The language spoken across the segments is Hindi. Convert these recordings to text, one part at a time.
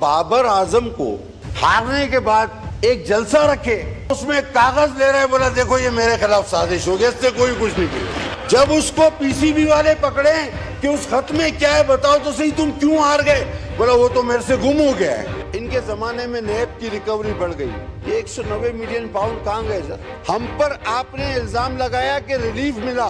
बाबर आजम को हारने के बाद एक जलसा रखे, उसमें एक कागज ले रहे, बोला देखो ये मेरे खिलाफ साजिश हो गई, इससे कोई कुछ नहीं किया। जब उसको पीसीबी वाले पकड़े कि उस खत में क्या है बताओ तो सही, तुम क्यों हार गए, बोला वो तो मेरे से गुम हो गया है। इनके जमाने में नेब की रिकवरी बढ़ गई, ये 190 मिलियन पाउंड कहां गए सर? हम पर आपने इल्जाम लगाया कि रिलीफ मिला,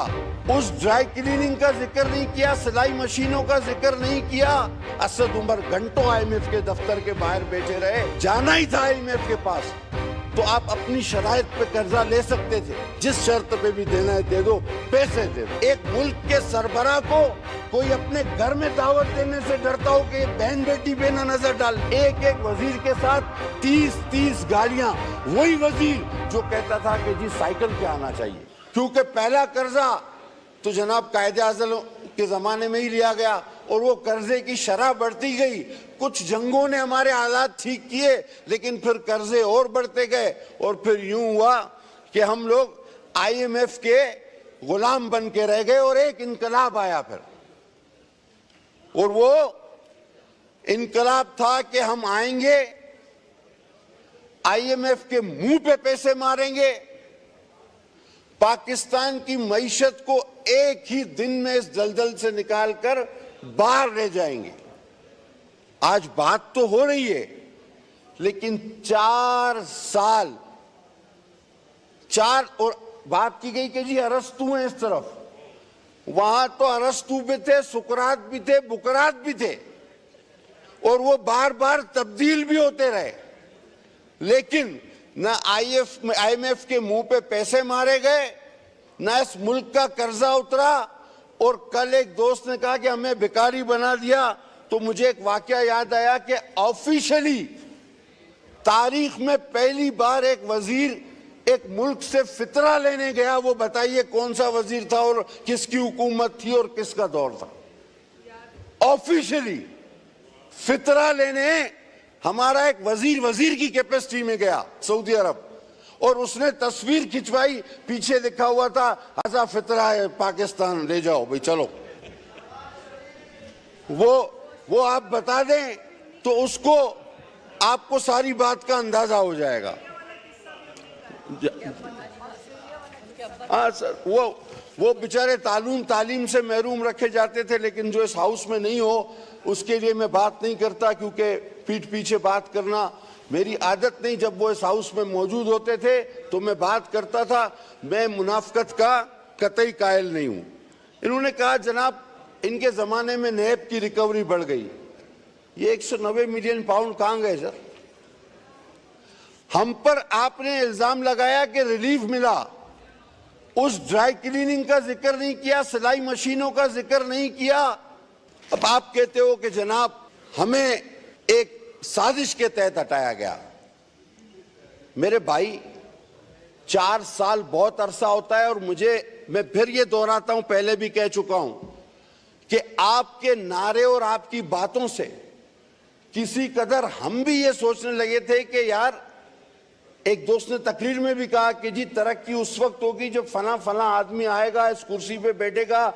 उस ड्राई क्लीनिंग का जिक्र नहीं किया, सिलाई मशीनों का जिक्र नहीं किया। असद उमर घंटों आईएमएफ के दफ्तर के बाहर बैठे रहे, जाना ही था आईएमएफ के पास। तो आप अपनी शराइत पे कर्जा ले सकते थे, जिस शर्त पे भी देना है दे दो, पैसे दे दो। एक मुल्क के सरबराह को कोई अपने घर में दावत देने से डरता हो कि बहन बेटी पे ना नजर डाल। एक एक वजीर के साथ 30-30 गाड़ियां, वही वजीर जो कहता था कि जी साइकिल पे आना चाहिए, क्योंकि पहला कर्जा तो जनाब कायदे-ए-आज़म के जमाने में ही लिया गया और वो कर्जे की शरह बढ़ती गई। कुछ जंगों ने हमारे हालात ठीक किए, लेकिन फिर कर्जे और बढ़ते गए और फिर यूं हुआ कि हम लोग आईएमएफ के गुलाम बन के रह गए और एक इनकलाब आया फिर, और वो इनकलाब था कि हम आएंगे, आईएमएफ के मुंह पे पैसे मारेंगे, पाकिस्तान की मईशत को एक ही दिन में इस दलदल से निकालकर बाहर ले जाएंगे। आज बात तो हो रही है, लेकिन 4 साल और बात की गई कि जी अरस्तू हैं इस तरफ, वहां तो अरस्तू भी थे, सुकरात भी थे, बुकरात भी थे, और वो बार बार तब्दील भी होते रहे, लेकिन न आईएमएफ के मुंह पे पैसे मारे गए, न इस मुल्क का कर्जा उतरा। और कल एक दोस्त ने कहा कि हमें भिखारी बना दिया, तो मुझे एक वाकया याद आया कि ऑफिशियली तारीख में पहली बार एक वजीर एक मुल्क से फितरा लेने गया। वो बताइए कौन सा वजीर था और किसकी हुकूमत थी और किसका दौर था? ऑफिशियली फितरा लेने हमारा एक वजीर की कैपेसिटी में गया सऊदी अरब, और उसने तस्वीर खिंचवाई, पीछे लिखा हुआ था हाजा फितरा है पाकिस्तान, ले जाओ भाई चलो। वो आप बता दें तो उसको आपको सारी बात का अंदाजा हो जाएगा। हाँ सर, वो बेचारे तालीम से महरूम रखे जाते थे, लेकिन जो इस हाउस में नहीं हो उसके लिए मैं बात नहीं करता, क्योंकि पीठ पीछे बात करना मेरी आदत नहीं। जब वो इस हाउस में मौजूद होते थे तो मैं बात करता था, मैं मुनाफकत का कतई कायल नहीं हूं। इन्होंने कहा जनाब इनके जमाने में नेब की रिकवरी बढ़ गई, ये 190 मिलियन पाउंड कहां गए सर? हम पर आपने इल्जाम लगाया कि रिलीफ मिला, उस ड्राई क्लीनिंग का जिक्र नहीं किया, सिलाई मशीनों का जिक्र नहीं किया। अब आप कहते हो कि जनाब हमें एक साजिश के तहत हटाया गया। मेरे भाई 4 साल बहुत अरसा होता है, और मैं फिर ये दोहराता हूं, पहले भी कह चुका हूं कि आपके नारे और आपकी बातों से किसी कदर हम भी ये सोचने लगे थे कि यार, एक दोस्त ने तकरीर में भी कहा कि जी तरक्की उस वक्त होगी जब फला आदमी आएगा, इस कुर्सी पे बैठेगा,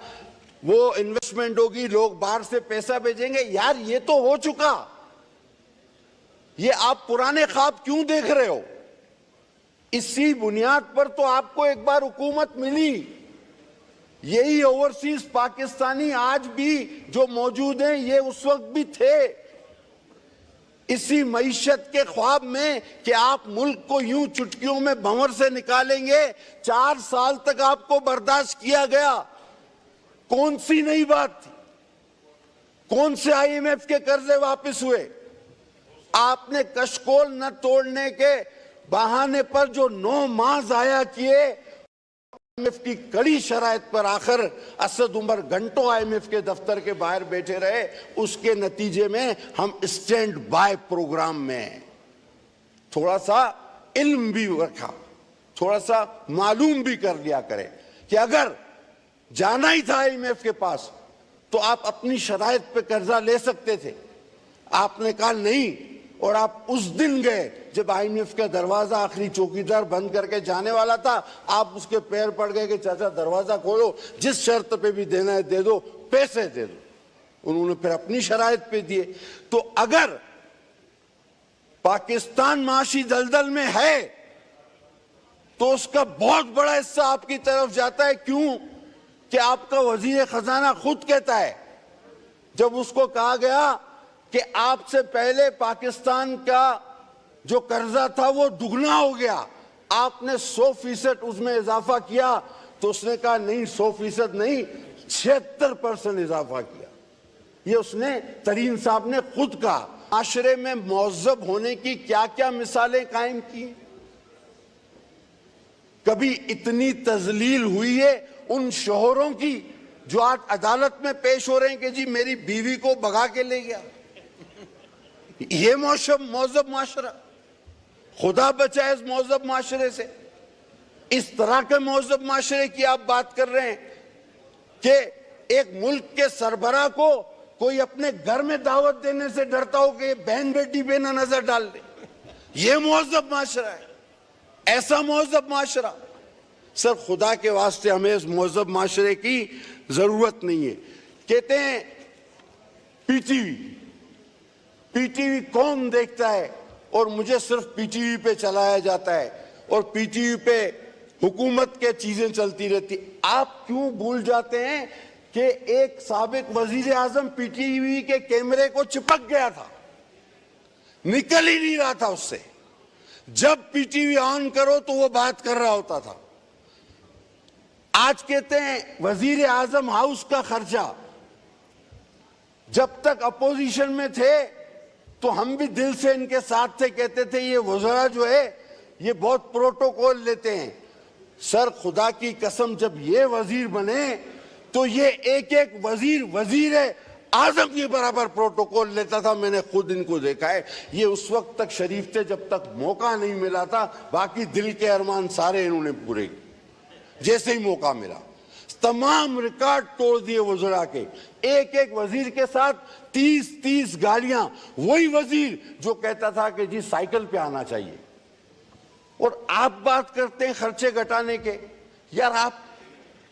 वो इन्वेस्टमेंट होगी, लोग बाहर से पैसा भेजेंगे। यार ये तो हो चुका, ये आप पुराने ख्वाब क्यों देख रहे हो? इसी बुनियाद पर तो आपको एक बार हुकूमत मिली। यही ओवरसीज पाकिस्तानी आज भी जो मौजूद हैं, ये उस वक्त भी थे, इसी मईशत के ख्वाब में कि आप मुल्क को यूं चुटकियों में भंवर से निकालेंगे। 4 साल तक आपको बर्दाश्त किया गया। कौन सी नई बात थी? कौन से आईएमएफ के कर्जे वापस हुए? आपने कशकोल न तोड़ने के बहाने पर जो 9 माह जाया किए, आईएमएफ की कड़ी शराइत पर आखिर असद उमर घंटों आईएमएफ के दफ्तर के बाहर बैठे रहे, उसके नतीजे में हम स्टैंड बाय प्रोग्राम में थोड़ा सा इल्म भी रखा, थोड़ा सा मालूम भी कर लिया करें कि अगर जाना ही था आईएमएफ के पास तो आप अपनी शराइत पे कर्जा ले सकते थे। आपने कहा नहीं, और आप उस दिन गए जब आईएमएफ का दरवाजा आखिरी चौकीदार बंद करके जाने वाला था, आप उसके पैर पड़ गए कि चाचा दरवाजा खोलो, जिस शर्त पे भी देना है दे दो, पैसे दे दो। उन्होंने फिर अपनी शराइत पे दिए। तो अगर पाकिस्तान माशी दलदल में है तो उसका बहुत बड़ा हिस्सा आपकी तरफ जाता है। क्यों कि आपका वजीर खजाना खुद कहता है, जब उसको कहा गया कि आपसे पहले पाकिस्तान का जो कर्जा था वो दुगना हो गया, आपने 100% उसमें इजाफा किया, तो उसने कहा नहीं 100% नहीं 76% इजाफा किया। ये उसने तरीन साहब ने खुद कहा। माशरे में मौजब होने की क्या क्या मिसालें कायम की। कभी इतनी तजलील हुई है उन शोहरों की जो आज अदालत में पेश हो रहे हैं कि जी मेरी बीवी को भगा के ले गया। ये मौजब माशरा, खुदा बचाए इस मौजब माशरे से। इस तरह के मौजब माशरे की आप बात कर रहे हैं कि एक मुल्क के सरबराह को कोई अपने घर में दावत देने से डरता हो कि बहन बेटी पे ना नजर डाल दे। ये मौजब माशरा है, ऐसा मौजब माशरा। सर खुदा के वास्ते हमें इस मौजब माशरे की जरूरत नहीं है। कहते हैं पीटीवी कौन देखता है, और मुझे सिर्फ पीटीवी पे चलाया जाता है और पीटीवी पे हुकूमत के चीजें चलती रहती। आप क्यों भूल जाते हैं कि एक साबिक वजीर आजम पीटीवी के कैमरे को चिपक गया था, निकल ही नहीं रहा था उससे। जब पीटीवी ऑन करो तो वो बात कर रहा होता था। आज कहते हैं वजीर आजम हाउस का खर्चा, जब तक अपोजिशन में थे तो हम भी दिल से इनके साथ थे, कहते थे ये वज़रा जो है ये बहुत प्रोटोकॉल लेते हैं। सर खुदा की कसम जब ये वजीर बने तो ये एक एक वजीर आजम के बराबर प्रोटोकॉल लेता था। मैंने खुद इनको देखा है। ये उस वक्त तक शरीफ थे जब तक मौका नहीं मिला था, बाकी दिल के अरमान सारे इन्होंने पूरे किए। जैसे ही मौका मिला तमाम रिकॉर्ड तोड़ दिए वज़रा के। एक एक वजीर के साथ 30-30 गाड़ियां। वही वजीर जो कहता था कि जी साइकिल पे आना चाहिए। और आप बात करते हैं खर्चे घटाने के। यार आप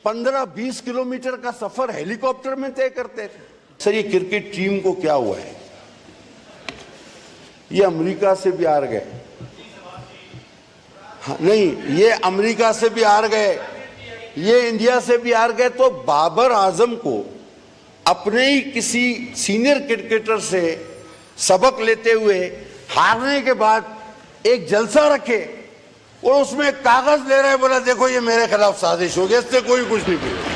15-20 किलोमीटर का सफर हेलीकॉप्टर में तय करते थे। सर ये क्रिकेट टीम को क्या हुआ है? ये अमेरिका से भी हार गए। हाँ, नहीं ये अमेरिका से भी हार गए, ये इंडिया से भी हार गए। तो बाबर आजम को अपने ही किसी सीनियर क्रिकेटर से सबक लेते हुए हारने के बाद एक जलसा रखे और उसमें एक कागज ले रहे, बोला देखो ये मेरे खिलाफ साजिश हो गई, इससे कोई कुछ नहीं किया।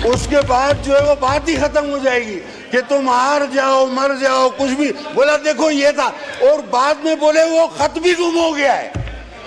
उसके बाद जो है वो बात ही खत्म हो जाएगी कि तुम हार जाओ मर जाओ कुछ भी। बोला देखो ये था, और बाद में बोले वो खत भी गुम हो गया है।